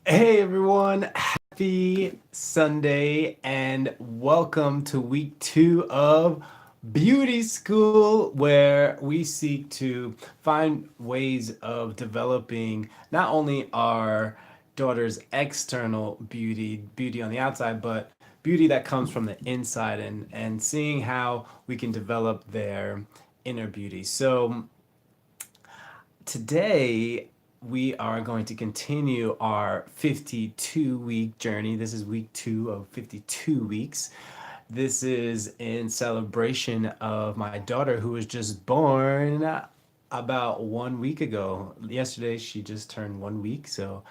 Hey everyone, happy Sunday and welcome to week 2 of Beauty School, where we seek to find ways of developing not only our daughter's external beauty on the outside, but beauty that comes from the inside and seeing how we can develop their inner beauty. So today we are going to continue our 52-week journey. This is week 2 of 52 weeks. This is in celebration of my daughter who was just born about 1 week ago. Yesterday, she just turned 1 week. So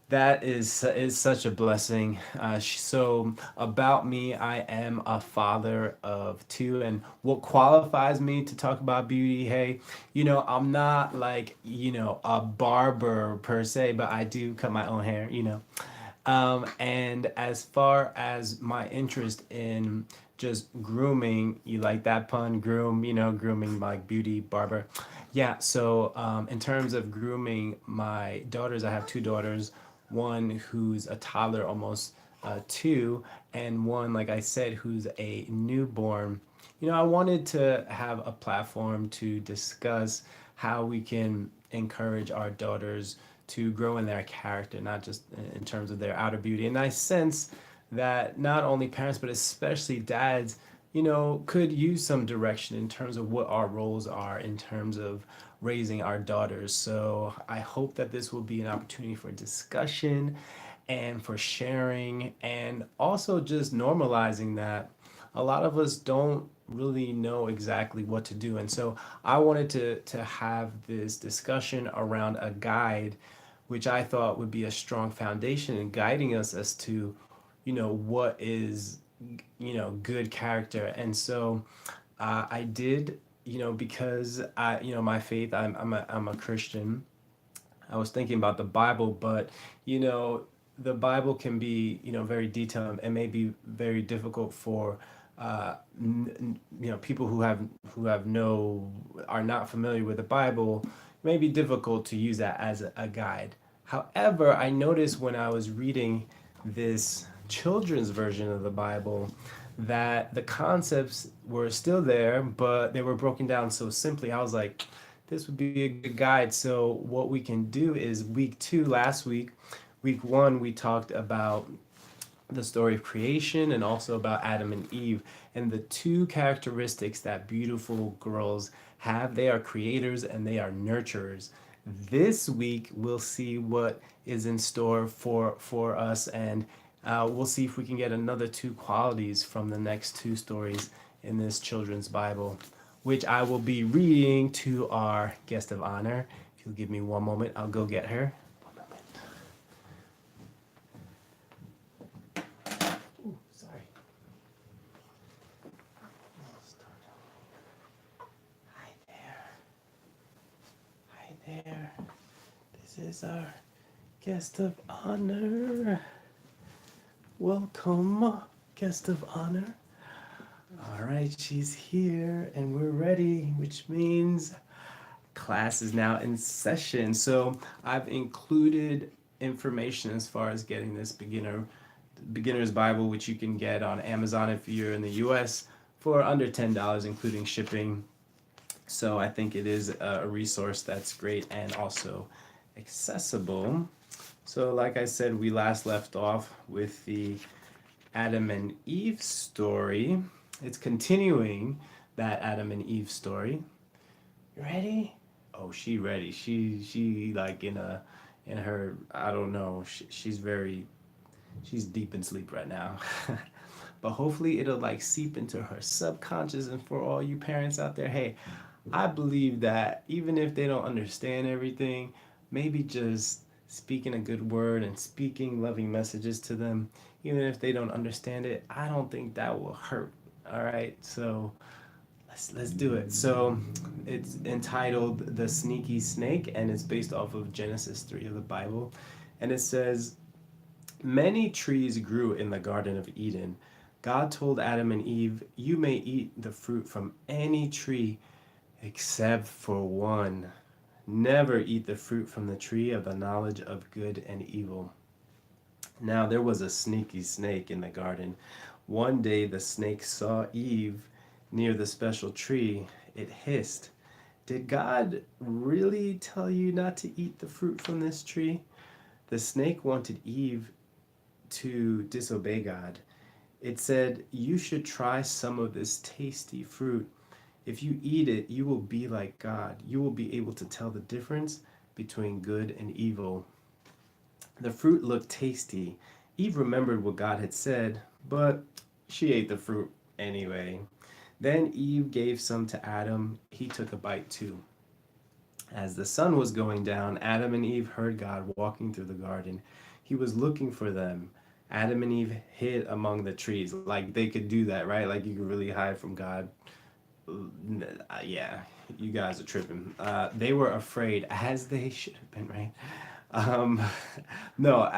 that is such a blessing. So about me, I am a father of two, and what qualifies me to talk about beauty? Hey, I'm not like a barber per se, but I do cut my own hair. And as far as my interest in just grooming, you like that pun, groom, grooming like beauty, barber. Yeah, so in terms of grooming my daughters, I have two daughters, one who's a toddler, almost two, and one, like I said, who's a newborn. I wanted to have a platform to discuss how we can encourage our daughters to grow in their character, not just in terms of their outer beauty. And I sense that not only parents, but especially dads, could use some direction in terms of what our roles are in terms of raising our daughters. So I hope that this will be an opportunity for discussion and for sharing and also just normalizing that a lot of us don't really know exactly what to do. And so I wanted to have this discussion around a guide which I thought would be a strong foundation in guiding us as to, what is, good character. And so I did, because my faith, I'm a Christian. I was thinking about the Bible, but you know, the Bible can be, very detailed and may be very difficult for people who have no are not familiar with the Bible. It may be difficult to use that as a guide. However, I noticed when I was reading this children's version of the Bible that the concepts were still there, but they were broken down so simply. I was like, this would be a good guide. So what we can do is week 2, last week 1, we talked about the story of creation and also about Adam and Eve and the two characteristics that beautiful girls have. They are creators and they are nurturers. This week we'll see what is in store for us, and we'll see if we can get another two qualities from the next two stories in this children's Bible, which I will be reading to our guest of honor. If you'll give me one moment, I'll go get her. Ooh, sorry. Hi there. Hi there. This is our guest of honor. Welcome, guest of honor. All right, she's here and we're ready, which means class is now in session. So I've included information as far as getting this beginner's Bible, which you can get on Amazon if you're in the US for under $10, including shipping. So I think it is a resource that's great and also accessible. So like I said, we last left off with the Adam and Eve story. It's continuing that Adam and Eve story. You ready? Oh, she ready. She like in her, I don't know. She's deep in sleep right now. But hopefully it'll like seep into her subconscious. And for all you parents out there, hey, I believe that even if they don't understand everything, maybe just speaking a good word and speaking loving messages to them, even if they don't understand it, I don't think that will hurt. All right, so let's do it. So it's entitled "The Sneaky Snake" and it's based off of Genesis 3 of the Bible, and it says, "Many trees grew in the Garden of Eden. God told Adam and Eve, 'You may eat the fruit from any tree except for one. Never eat the fruit from the tree of the knowledge of good and evil.' Now there was a sneaky snake in the garden. One day the snake saw Eve near the special tree. It hissed, "Did God really tell you not to eat the fruit from this tree?" The snake wanted Eve to disobey God. It said, "You should try some of this tasty fruit. If you eat it, you will be like God. You will be able to tell the difference between good and evil." The fruit looked tasty. Eve remembered what God had said, but she ate the fruit anyway. Then Eve gave some to Adam. He took a bite too. As the sun was going down, Adam and Eve heard God walking through the garden. He was looking for them. Adam and Eve hid among the trees. Like they could do that, right? Like you could really hide from God. Yeah, you guys are tripping. They were afraid, as they should have been, right? Um, no,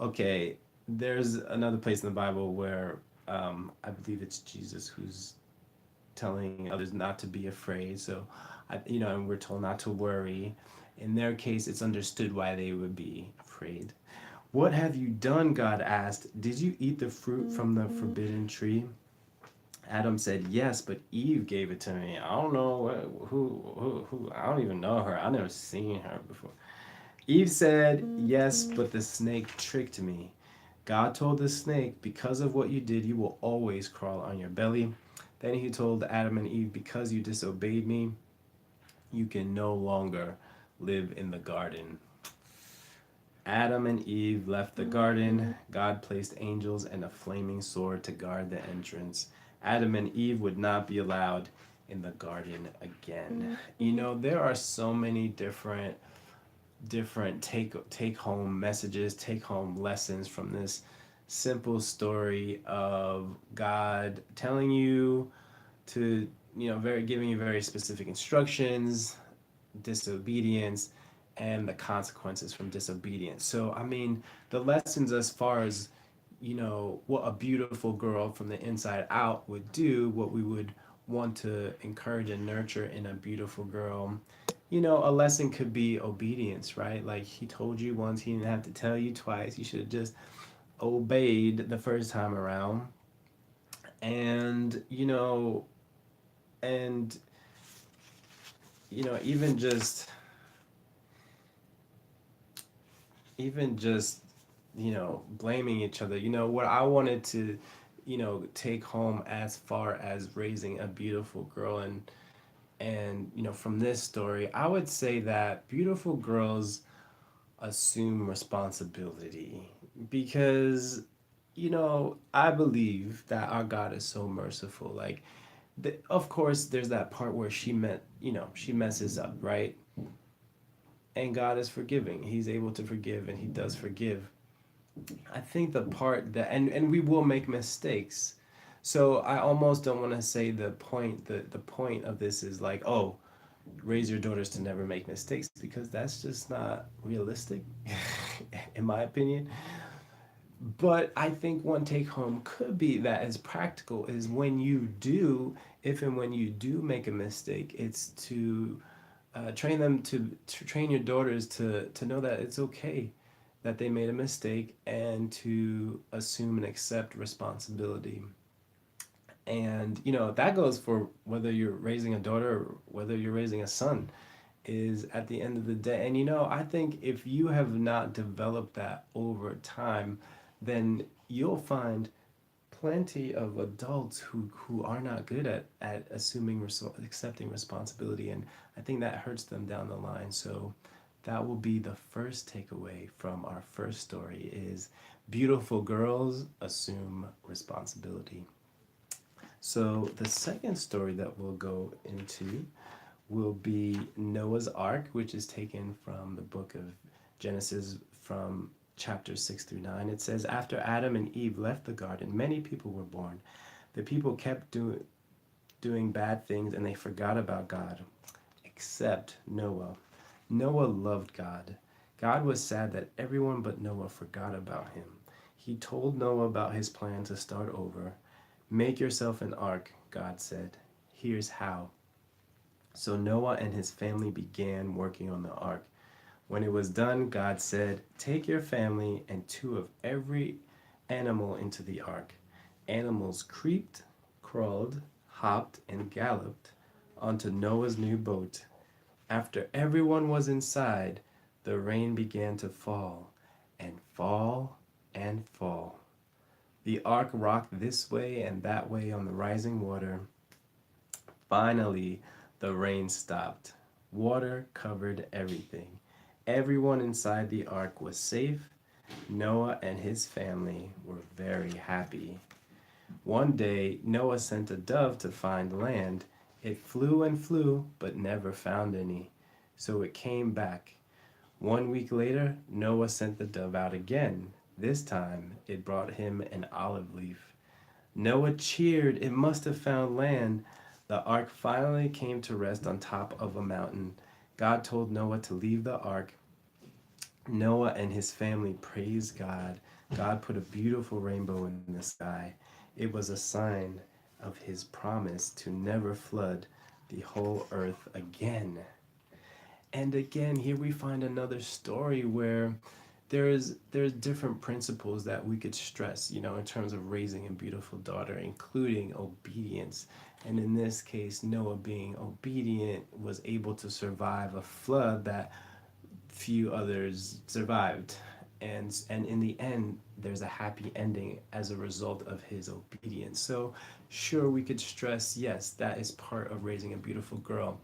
okay. There's another place in the Bible where I believe it's Jesus who's telling others not to be afraid. So, and we're told not to worry. In their case, it's understood why they would be afraid. "What have you done?" God asked. "Did you eat the fruit from the forbidden tree?" Adam said, "Yes, but Eve gave it to me. I don't know who. I don't even know her. I never seen her before." Eve said, "Yes, but the snake tricked me." God told the snake, "Because of what you did, you will always crawl on your belly." Then he told Adam and Eve, "Because you disobeyed me, you can no longer live in the garden." Adam and Eve left the garden. God placed angels and a flaming sword to guard the entrance. Adam and Eve would not be allowed in the garden again. There are so many different take home messages, take home lessons from this simple story of God telling you to, very giving you very specific instructions, disobedience, and the consequences from disobedience. So, I mean, the lessons as far as, what a beautiful girl from the inside out would do, what we would want to encourage and nurture in a beautiful girl. A lesson could be obedience, right? Like he told you once, he didn't have to tell you twice. You should have just obeyed the first time around. And, and, even just blaming each other. What I wanted to take home as far as raising a beautiful girl, and from this story, I would say that beautiful girls assume responsibility, because I believe that our God is so merciful. Like of course there's that part where she messes up, right? And God is forgiving. He's able to forgive, and he does forgive. I think the part that, and we will make mistakes. So I almost don't want to say the point of this is like, oh, raise your daughters to never make mistakes, because that's just not realistic in my opinion. But I think one take home could be that as practical is when you do, if and when you do make a mistake, it's to train them to train your daughters to know that it's okay that they made a mistake, and to assume and accept responsibility. And that goes for whether you're raising a daughter or whether you're raising a son, is at the end of the day. And I think if you have not developed that over time, then you'll find plenty of adults who are not good at accepting responsibility, and I think that hurts them down the line. So that will be the first takeaway from our first story: is beautiful girls assume responsibility. So the second story that we'll go into will be Noah's Ark, which is taken from the book of Genesis, from chapter 6 through 9. It says, "After Adam and Eve left the garden, many people were born. The people kept doing bad things, and they forgot about God, except Noah. Noah loved God. God was sad that everyone but Noah forgot about him. He told Noah about his plan to start over. 'Make yourself an ark,' God said. 'Here's how.' So Noah and his family began working on the ark. When it was done, God said, "Take your family and two of every animal into the ark." Animals creeped, crawled, hopped, and galloped onto Noah's new boat. After everyone was inside, the rain began to fall and fall and fall. The ark rocked this way and that way on the rising water. Finally, the rain stopped. Water covered everything. Everyone inside the ark was safe. Noah and his family were very happy. One day, Noah sent a dove to find land. It flew and flew, but never found any. So it came back. 1 week later, Noah sent the dove out again. This time, it brought him an olive leaf. Noah cheered. It must have found land. The ark finally came to rest on top of a mountain. God told Noah to leave the ark. Noah and his family praised God. God put a beautiful rainbow in the sky. It was a sign of his promise to never flood the whole earth again. And again, here we find another story where there's different principles that we could stress, in terms of raising a beautiful daughter, including obedience. And in this case, Noah being obedient was able to survive a flood that few others survived. And in the end, there's a happy ending as a result of his obedience. So sure, we could stress, yes, that is part of raising a beautiful girl.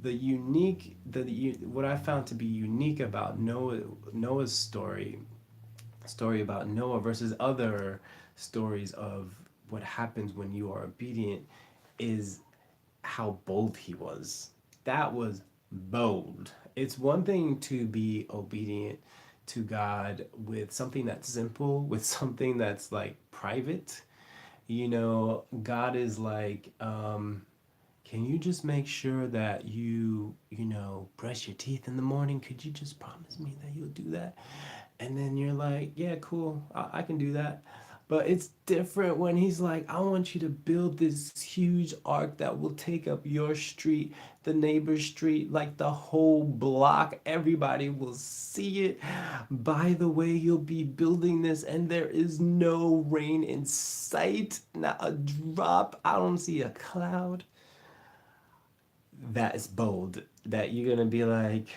What I found to be unique about Noah's story about Noah versus other stories of what happens when you are obedient, is how bold he was. That was bold. It's one thing to be obedient to God with something that's simple, with something that's like private. God is like, can you just make sure that brush your teeth in the morning? Could you just promise me that you'll do that? And then you're like, yeah, cool, I can do that. But it's different when he's like, I want you to build this huge ark that will take up your street, the neighbor's street, like the whole block. Everybody will see it. By the way, you'll be building this, and there is no rain in sight, not a drop. I don't see a cloud. That is bold. That you're gonna be like,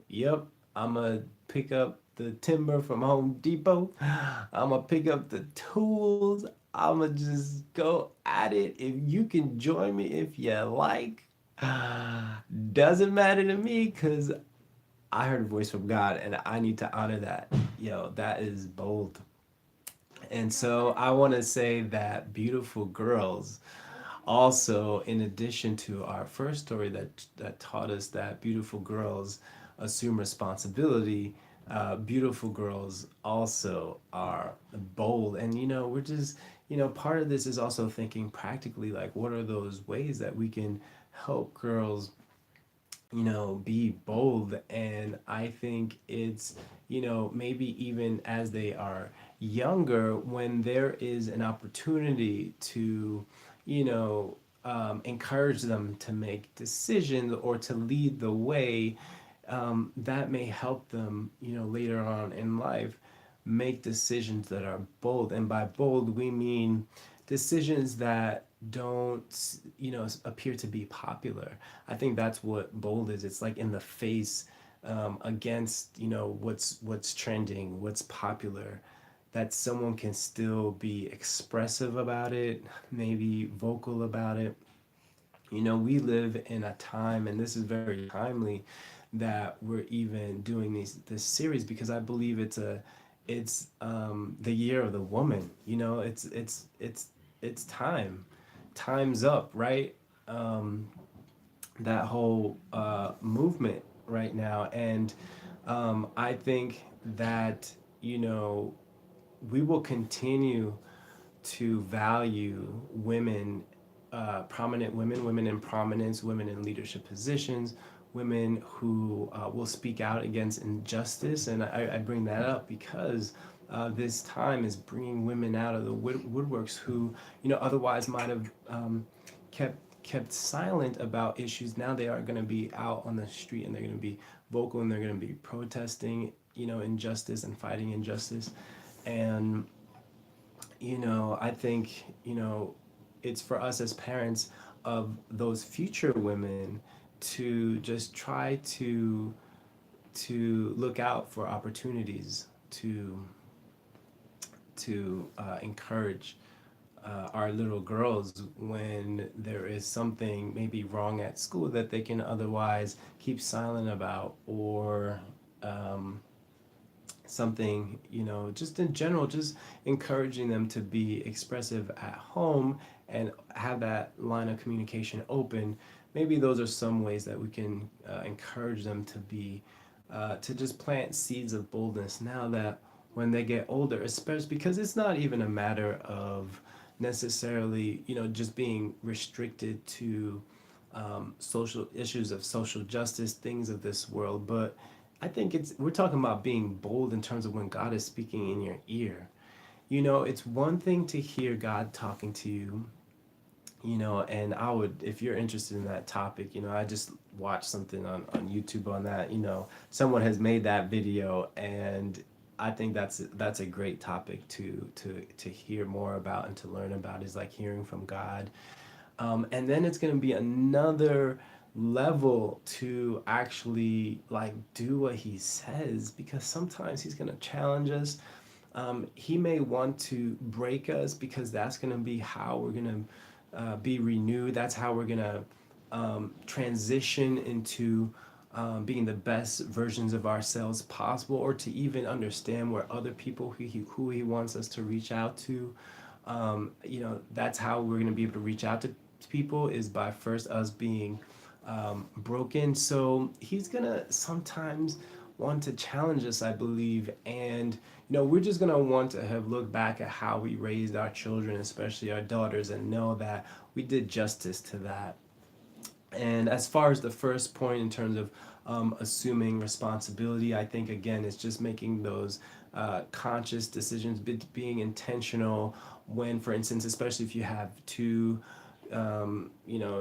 yep, I'm gonna pick up the timber from Home Depot. I'm gonna pick up the tools. I'm gonna just go at it. If you can join me if you like, doesn't matter to me because I heard a voice from God and I need to honor that. That is bold. And so I want to say that beautiful girls, also, in addition to our first story that taught us that beautiful girls assume responsibility, beautiful girls also are bold. And we're just, part of this is also thinking practically, like, what are those ways that we can help girls be bold. And I think it's, maybe even as they are younger, when there is an opportunity to, encourage them to make decisions or to lead the way, that may help them, later on in life make decisions that are bold. And by bold, we mean decisions that don't, appear to be popular. I think that's what bold is. It's like in the face, against, what's trending, what's popular, that someone can still be expressive about it, maybe vocal about it. We live in a time, and this is very timely, that we're even doing this series, because I believe it's the year of the woman. It's time. Time's up, right? That whole movement right now, and I think that we will continue to value women, prominent women, women in prominence, women in leadership positions, women who will speak out against injustice. And I bring that up because this time is bringing women out of the woodworks who, otherwise might have kept silent about issues. Now they are going to be out on the street and they're going to be vocal and they're going to be protesting, injustice and fighting injustice. And I think, it's for us as parents of those future women to just try to look out for opportunities to encourage our little girls when there is something maybe wrong at school that they can otherwise keep silent about, or um, something, just in general, just encouraging them to be expressive at home and have that line of communication open. Maybe those are some ways that we can encourage them to just plant seeds of boldness now that when they get older, especially because it's not even a matter of necessarily, just being restricted to social issues of social justice, things of this world, but I think we're talking about being bold in terms of when God is speaking in your ear. It's one thing to hear God talking to you, and I would, if you're interested in that topic, I just watched something on YouTube on that. Someone has made that video, and I think that's a great topic to hear more about and to learn about, is like hearing from God. And then it's going to be another level to actually like do what he says, because sometimes he's going to challenge us. He may want to break us, because that's going to be how we're going to be renewed. That's how we're going to transition into being the best versions of ourselves possible, or to even understand where other people who he wants us to reach out to. That's how we're going to be able to reach out to people, is by first us being broken. So he's going to sometimes want to challenge us, I believe. And, we're just going to want to have looked back at how we raised our children, especially our daughters, and know that we did justice to that. And as far as the first point in terms of assuming responsibility, I think again it's just making those conscious decisions, being intentional when, for instance, especially if you have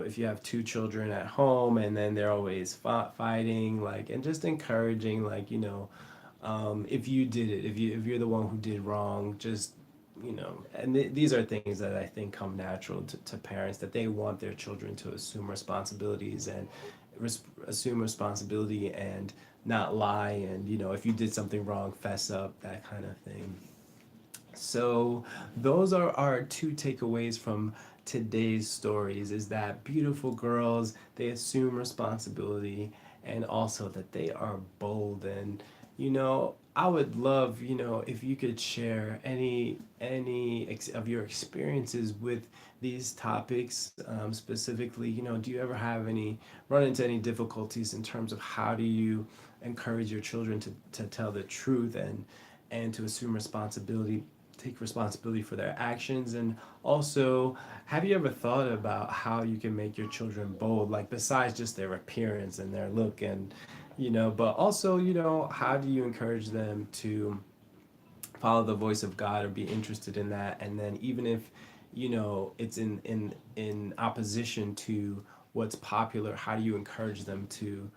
if you have two children at home and then they're always fighting, like, and just encouraging, like, if you did it, if you're the one who did wrong, just and these are things that I think come natural to parents, that they want their children to assume responsibilities and assume responsibility and not lie, and if you did something wrong, fess up, that kind of thing. So those are our two takeaways from today's stories, is that beautiful girls, they assume responsibility, and also that they are bold. And I would love, if you could share any of your experiences with these topics, specifically. Do you ever have any run into any difficulties in terms of how do you encourage your children to tell the truth and to assume responsibility, take responsibility for their actions? And also, have you ever thought about how you can make your children bold, like besides just their appearance and their look, and but also, how do you encourage them to follow the voice of God or be interested in that? And then even if it's in opposition to what's popular, how do you encourage them to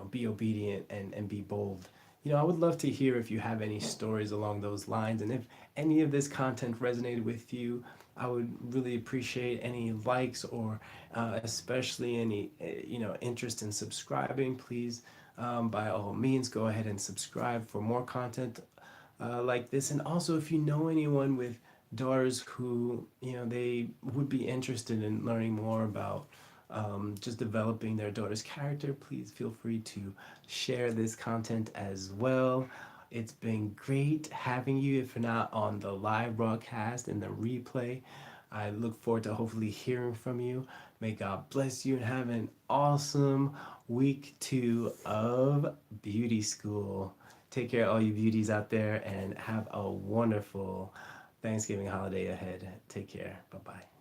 be obedient and be bold? I would love to hear if you have any stories along those lines. And if any of this content resonated with you, I would really appreciate any likes, or especially any, interest in subscribing. Please, by all means, go ahead and subscribe for more content like this. And also, if you know anyone with daughters who, they would be interested in learning more about just developing their daughter's character, please feel free to share this content as well. It's been great having you, if not on the live broadcast and the replay. I look forward to hopefully hearing from you. May God bless you and have an awesome week 2 of beauty school. Take care, all you beauties out there, and have a wonderful Thanksgiving holiday ahead. Take care. Bye bye.